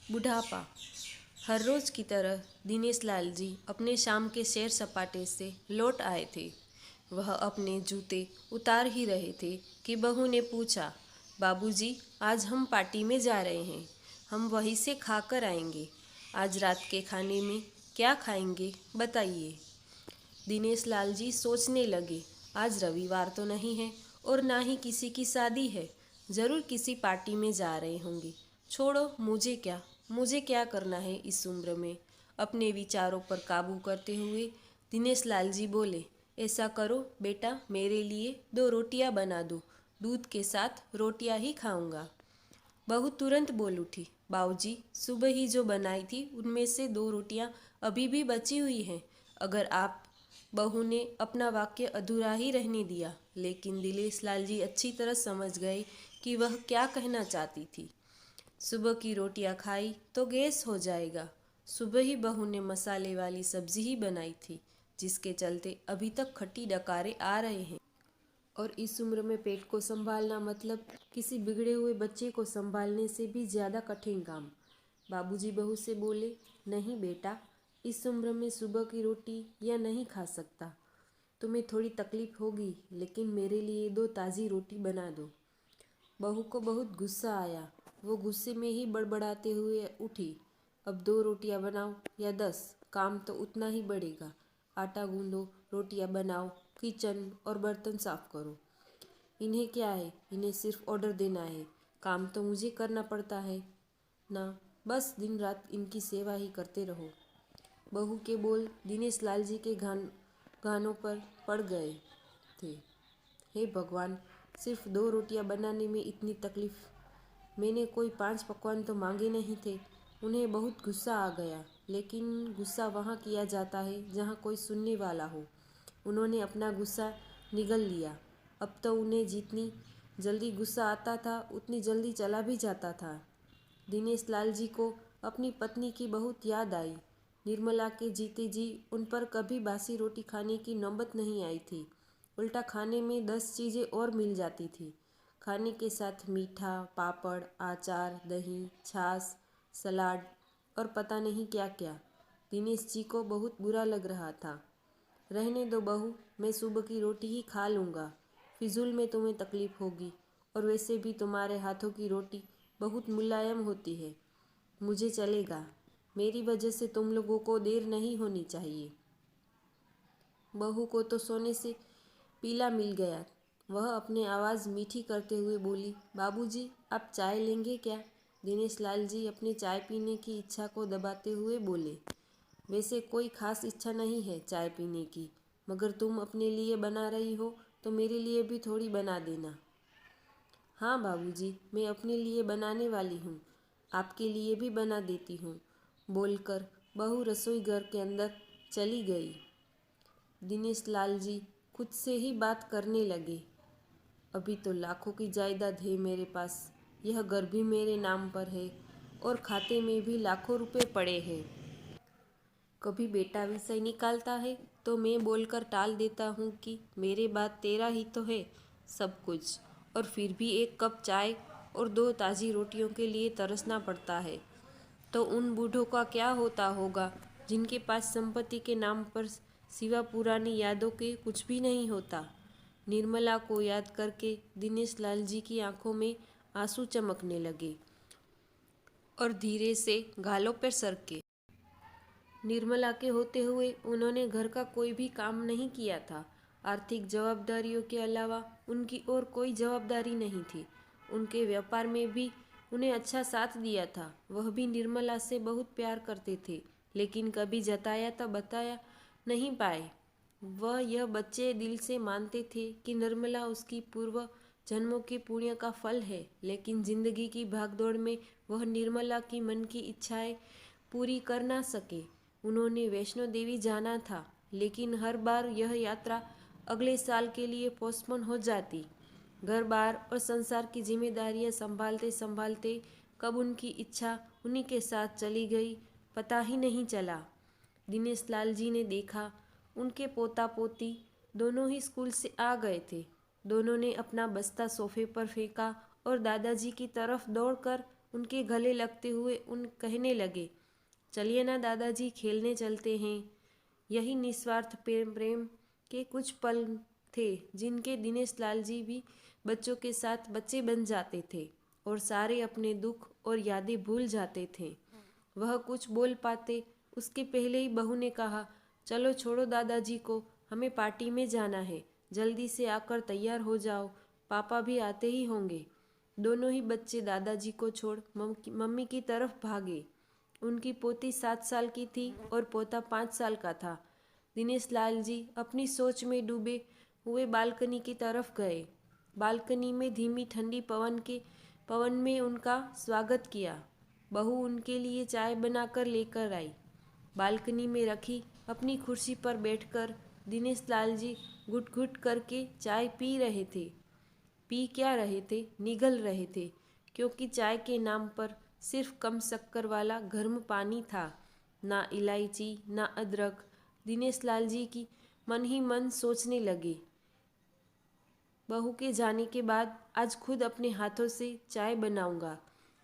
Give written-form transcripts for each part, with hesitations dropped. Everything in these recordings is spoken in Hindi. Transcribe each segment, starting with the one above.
बुढ़ापा। हर रोज की तरह दिनेश लाल जी अपने शाम के सैर सपाटे से लौट आए थे। वह अपने जूते उतार ही रहे थे कि बहू ने पूछा, बाबूजी, आज हम पार्टी में जा रहे हैं, हम वहीं से खाकर आएंगे। आज रात के खाने में क्या खाएंगे बताइए। दिनेश लाल जी सोचने लगे, आज रविवार तो नहीं है और ना ही किसी की शादी है, ज़रूर किसी पार्टी में जा रहे होंगे। छोड़ो, मुझे क्या करना है इस उम्र में। अपने विचारों पर काबू करते हुए दिनेश लाल जी बोले, ऐसा करो बेटा, मेरे लिए 2 रोटियां बना दो, दूध के साथ रोटियां ही खाऊंगा। बहू तुरंत बोल उठी, बाबूजी, सुबह ही जो बनाई थी उनमें से 2 रोटियां अभी भी बची हुई हैं। अगर आप बहू ने अपना वाक्य अधूरा ही रहने दिया, लेकिन दिनेश लाल जी अच्छी तरह समझ गए कि वह क्या कहना चाहती थी। सुबह की रोटियां खाई तो गैस हो जाएगा। सुबह ही बहू ने मसाले वाली सब्जी ही बनाई थी, जिसके चलते अभी तक खट्टी डकारे आ रहे हैं। और इस उम्र में पेट को संभालना मतलब किसी बिगड़े हुए बच्चे को संभालने से भी ज़्यादा कठिन काम। बाबूजी बहू से बोले, नहीं बेटा, इस उम्र में सुबह की रोटी या नहीं खा सकता। तुम्हें थोड़ी तकलीफ होगी, लेकिन मेरे लिए 2 ताज़ी रोटी बना दो। बहू को बहुत गुस्सा आया। वो गुस्से में ही बड़बड़ाते हुए उठी, अब 2 रोटियां बनाओ या 10, काम तो उतना ही बढ़ेगा। आटा गूंदो, रोटियां बनाओ, किचन और बर्तन साफ करो। इन्हें क्या है, इन्हें सिर्फ ऑर्डर देना है, काम तो मुझे करना पड़ता है ना। बस दिन रात इनकी सेवा ही करते रहो। बहू के बोल दिनेश लाल जी के गानों पर पड़ गए थे। हे भगवान, सिर्फ 2 रोटियां बनाने में इतनी तकलीफ। मैंने कोई 5 पकवान तो मांगे नहीं थे। उन्हें बहुत गुस्सा आ गया, लेकिन गुस्सा वहाँ किया जाता है जहाँ कोई सुनने वाला हो। उन्होंने अपना गुस्सा निगल लिया। अब तो उन्हें जितनी जल्दी गुस्सा आता था उतनी जल्दी चला भी जाता था। दिनेश लाल जी को अपनी पत्नी की बहुत याद आई। निर्मला के जीते जी उन पर कभी बासी रोटी खाने की नौबत नहीं आई थी। उल्टा खाने में 10 चीज़ें और मिल जाती थी। खाने के साथ मीठा, पापड़, अचार, दही, छाछ, सलाद और पता नहीं क्या क्या। दिनेश जी को बहुत बुरा लग रहा था। रहने दो बहू, मैं सुबह की रोटी ही खा लूँगा। फिजूल में तुम्हें तकलीफ होगी, और वैसे भी तुम्हारे हाथों की रोटी बहुत मुलायम होती है। मुझे चलेगा, मेरी वजह से तुम लोगों को देर नहीं होनी चाहिए। बहू को तो सोने से पीला मिल गया। वह अपनी आवाज़ मीठी करते हुए बोली, बाबूजी, आप चाय लेंगे क्या? दिनेश लाल जी अपने चाय पीने की इच्छा को दबाते हुए बोले, वैसे कोई खास इच्छा नहीं है चाय पीने की, मगर तुम अपने लिए बना रही हो तो मेरे लिए भी थोड़ी बना देना। हाँ बाबूजी, मैं अपने लिए बनाने वाली हूँ, आपके लिए भी बना देती हूँ, बोलकर बहू रसोई घर के अंदर चली गई। दिनेश लाल जी खुद से ही बात करने लगे, अभी तो लाखों की जायदाद है मेरे पास, यह घर भी मेरे नाम पर है और खाते में भी लाखों रुपए पड़े हैं। कभी बेटा विषय निकालता है तो मैं बोलकर टाल देता हूँ कि मेरे बाद तेरा ही तो है सब कुछ, और फिर भी एक कप चाय और 2 ताज़ी रोटियों के लिए तरसना पड़ता है। तो उन बूढ़ों का क्या होता होगा जिनके पास संपत्ति के नाम पर सिवा पुरानी यादों के कुछ भी नहीं होता। निर्मला को याद करके दिनेश लाल जी की आंखों में आंसू चमकने लगे और धीरे से गालों पर सरके। निर्मला के होते हुए उन्होंने घर का कोई भी काम नहीं किया था। आर्थिक जवाबदारियों के अलावा उनकी और कोई जवाबदारी नहीं थी। उनके व्यापार में भी उन्हें अच्छा साथ दिया था। वह भी निर्मला से बहुत प्यार करते थे, लेकिन कभी जताया तो बताया नहीं पाए। वह यह बच्चे दिल से मानते थे कि निर्मला उसकी पूर्व जन्मों के पुण्य का फल है, लेकिन जिंदगी की भागदौड़ में वह निर्मला की मन की इच्छाएं पूरी कर ना सके। उन्होंने वैष्णो देवी जाना था, लेकिन हर बार यह यात्रा अगले साल के लिए पोस्टपोन हो जाती। घर बार और संसार की जिम्मेदारियां संभालते संभालते कब उनकी इच्छा उन्हीं के साथ चली गई, पता ही नहीं चला। दिनेश लाल जी ने देखा, उनके पोता पोती दोनों ही स्कूल से आ गए थे। दोनों ने अपना बस्ता सोफे पर फेंका और दादाजी की तरफ दौड़कर उनके गले लगते हुए कहने लगे, चलिए ना दादाजी, खेलने चलते हैं। यही निस्वार्थ प्रेम के कुछ पल थे जिनके दिनेश लाल जी भी बच्चों के साथ बच्चे बन जाते थे और सारे अपने दुख और यादें भूल जाते थे। वह कुछ बोल पाते उसके पहले ही बहू ने कहा, चलो छोड़ो दादाजी को, हमें पार्टी में जाना है, जल्दी से आकर तैयार हो जाओ, पापा भी आते ही होंगे। दोनों ही बच्चे दादाजी को छोड़ मम्मी की तरफ भागे। उनकी पोती 7 साल की थी और पोता 5 साल का था। दिनेश लाल जी अपनी सोच में डूबे हुए बालकनी की तरफ गए। बालकनी में धीमी ठंडी पवन में उनका स्वागत किया। बहू उनके लिए चाय बनाकर लेकर आई। बालकनी में रखी अपनी कुर्सी पर बैठकर दिनेश लाल जी घुट घुट करके चाय पी रहे थे। पी क्या रहे थे, निगल रहे थे, क्योंकि चाय के नाम पर सिर्फ कम शक्कर वाला गर्म पानी था, ना इलायची ना अदरक। दिनेश लाल जी की मन ही मन सोचने लगे, बहू के जाने के बाद आज खुद अपने हाथों से चाय बनाऊंगा,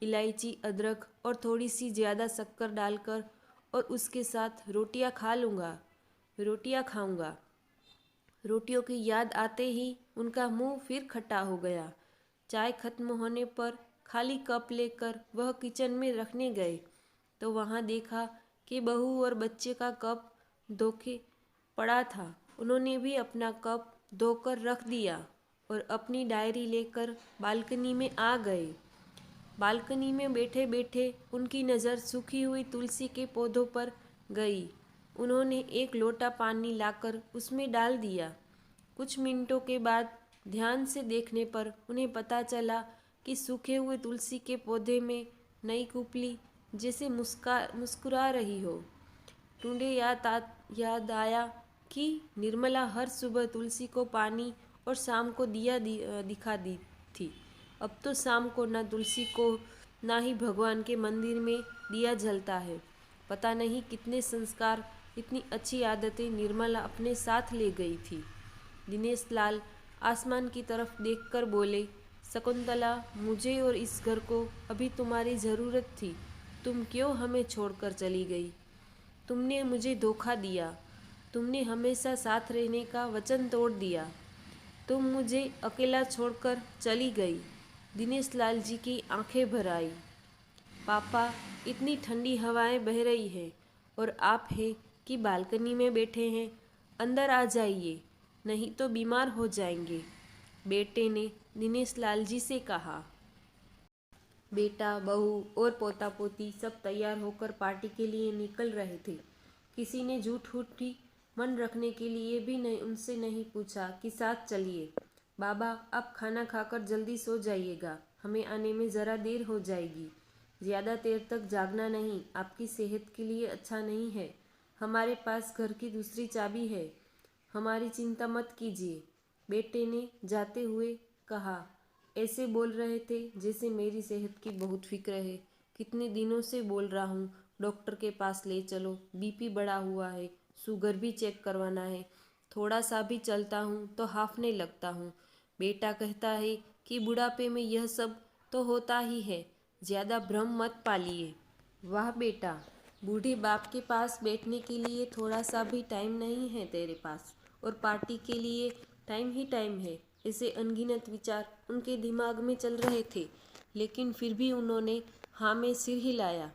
इलायची अदरक और थोड़ी सी ज़्यादा शक्कर डालकर, और उसके साथ रोटियां खाऊंगा। रोटियों की याद आते ही उनका मुंह फिर खट्टा हो गया। चाय खत्म होने पर खाली कप लेकर वह किचन में रखने गए तो वहाँ देखा कि बहू और बच्चे का कप धोके पड़ा था। उन्होंने भी अपना कप धोकर रख दिया और अपनी डायरी लेकर बालकनी में आ गए। बालकनी में बैठे बैठे उनकी नज़र सूखी हुई तुलसी के पौधों पर गई। उन्होंने एक लोटा पानी लाकर उसमें डाल दिया। कुछ मिनटों के बाद ध्यान से देखने पर उन्हें पता चला कि सूखे हुए तुलसी के पौधे में नई कुपली जैसे मुस्कुरा रही हो। टूंडे याद आया कि निर्मला हर सुबह तुलसी को पानी और शाम को दिया दिखा दी थी। अब तो शाम को ना तुलसी को ना ही भगवान के मंदिर में दिया जलता है। पता नहीं कितने संस्कार, इतनी अच्छी आदतें निर्मला अपने साथ ले गई थी। दिनेश लाल आसमान की तरफ देखकर बोले, शकुंतला, मुझे और इस घर को अभी तुम्हारी ज़रूरत थी। तुम क्यों हमें छोड़कर चली गई? तुमने मुझे धोखा दिया। तुमने हमेशा साथ रहने का वचन तोड़ दिया। तुम मुझे अकेला छोड़कर चली गई। दिनेश लाल जी की आंखें भर आई। पापा, इतनी ठंडी हवाएं बह रही है और आप हैं कि बालकनी में बैठे हैं। अंदर आ जाइए, नहीं तो बीमार हो जाएंगे, बेटे ने दिनेश लाल जी से कहा। बेटा, बहू और पोता पोती सब तैयार होकर पार्टी के लिए निकल रहे थे। किसी ने झूठी मन रखने के लिए भी उनसे नहीं पूछा कि साथ चलिए। बाबा, आप खाना खाकर जल्दी सो जाइएगा, हमें आने में ज़रा देर हो जाएगी। ज़्यादा देर तक जागना नहीं, आपकी सेहत के लिए अच्छा नहीं है। हमारे पास घर की दूसरी चाबी है, हमारी चिंता मत कीजिए, बेटे ने जाते हुए कहा। ऐसे बोल रहे थे जैसे मेरी सेहत की बहुत फिक्र है। कितने दिनों से बोल रहा हूँ, डॉक्टर के पास ले चलो, बीपी बढ़ा हुआ है, शुगर भी चेक करवाना है। थोड़ा सा भी चलता हूँ तो हांफने लगता हूँ। बेटा कहता है कि बुढ़ापे में यह सब तो होता ही है, ज़्यादा भ्रम मत पालिए। वाह बेटा, बूढ़े बाप के पास बैठने के लिए थोड़ा सा भी टाइम नहीं है तेरे पास, और पार्टी के लिए टाइम ही टाइम है। ऐसे अनगिनत विचार उनके दिमाग में चल रहे थे, लेकिन फिर भी उन्होंने हाँ में सिर हिलाया।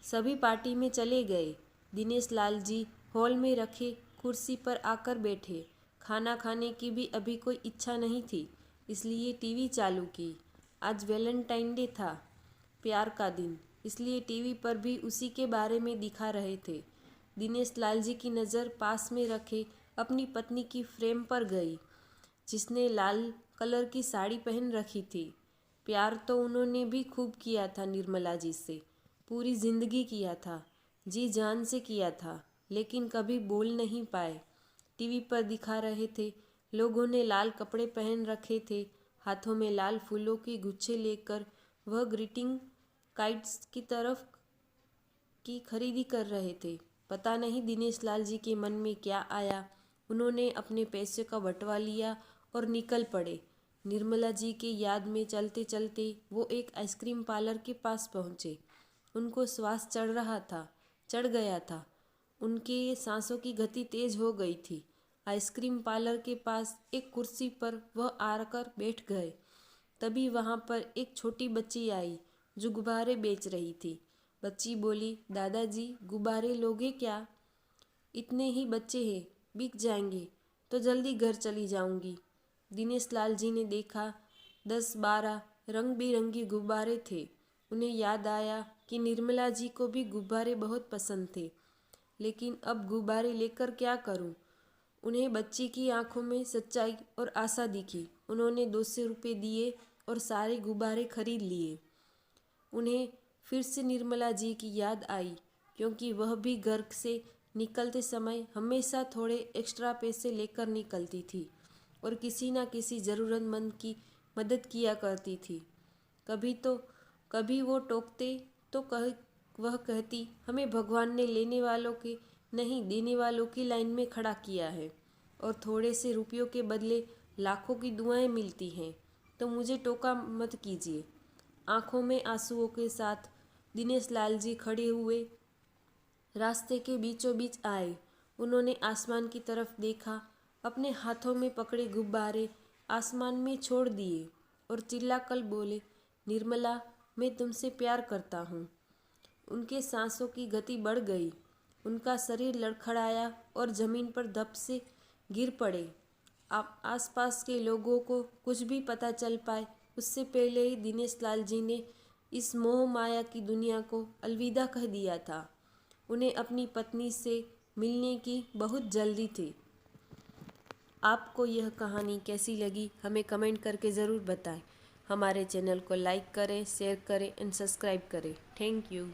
सभी पार्टी में चले गए। दिनेश लाल जी हॉल में रखे कुर्सी पर आकर बैठे। खाना खाने की भी अभी कोई इच्छा नहीं थी, इसलिए टीवी चालू की। आज वैलेंटाइन डे था, प्यार का दिन, इसलिए टीवी पर भी उसी के बारे में दिखा रहे थे। दिनेश लाल जी की नज़र पास में रखे अपनी पत्नी की फ्रेम पर गई, जिसने लाल कलर की साड़ी पहन रखी थी। प्यार तो उन्होंने भी खूब किया था निर्मला जी से, पूरी जिंदगी किया था, जी जान से किया था, लेकिन कभी बोल नहीं पाए। टीवी पर दिखा रहे थे, लोगों ने लाल कपड़े पहन रखे थे, हाथों में लाल फूलों की गुच्छे लेकर वह ग्रीटिंग काइट्स की खरीदी कर रहे थे। पता नहीं दिनेश लाल जी के मन में क्या आया, उन्होंने अपने पैसे का बंटवा लिया और निकल पड़े। निर्मला जी के याद में चलते चलते वो एक आइसक्रीम पार्लर के पास पहुँचे। उनको श्वास चढ़ गया था। उनके सांसों की गति तेज हो गई थी। आइसक्रीम पार्लर के पास एक कुर्सी पर वह आकर बैठ गए। तभी वहाँ पर एक छोटी बच्ची आई जो गुब्बारे बेच रही थी। बच्ची बोली, दादाजी गुब्बारे लोगे क्या? इतने ही बच्चे हैं, बिक जाएंगे तो जल्दी घर चली जाऊंगी। दिनेश लाल जी ने देखा 10-12 रंग बिरंगे गुब्बारे थे। उन्हें याद आया कि निर्मला जी को भी गुब्बारे बहुत पसंद थे, लेकिन अब गुब्बारे लेकर क्या करूं? उन्हें बच्ची की आंखों में सच्चाई और आशा दिखी। उन्होंने 200 रुपये दिए और सारे गुब्बारे खरीद लिए। उन्हें फिर से निर्मला जी की याद आई, क्योंकि वह भी घर से निकलते समय हमेशा थोड़े एक्स्ट्रा पैसे लेकर निकलती थी और किसी न किसी ज़रूरतमंद की मदद किया करती थी। कभी वो टोकते तो वह कहती, हमें भगवान ने लेने वालों के नहीं देने वालों की लाइन में खड़ा किया है और थोड़े से रुपयों के बदले लाखों की दुआएं मिलती हैं, तो मुझे टोका मत कीजिए। आंखों में आंसुओं के साथ दिनेश लाल जी खड़े हुए रास्ते के बीचों बीच आए। उन्होंने आसमान की तरफ देखा, अपने हाथों में पकड़े गुब्बारे आसमान में छोड़ दिए और चिल्लाकर बोले, निर्मला, मैं तुमसे प्यार करता हूँ। उनके सांसों की गति बढ़ गई। उनका शरीर लड़खड़ाया और जमीन पर धप से गिर पड़े। आप आसपास के लोगों को कुछ भी पता चल पाए उससे पहले ही दिनेश लाल जी ने इस मोह माया की दुनिया को अलविदा कह दिया था। उन्हें अपनी पत्नी से मिलने की बहुत जल्दी थी। आपको यह कहानी कैसी लगी हमें कमेंट करके ज़रूर बताएं। हमारे चैनल को लाइक करें, शेयर करें एंड सब्सक्राइब करें। Thank you.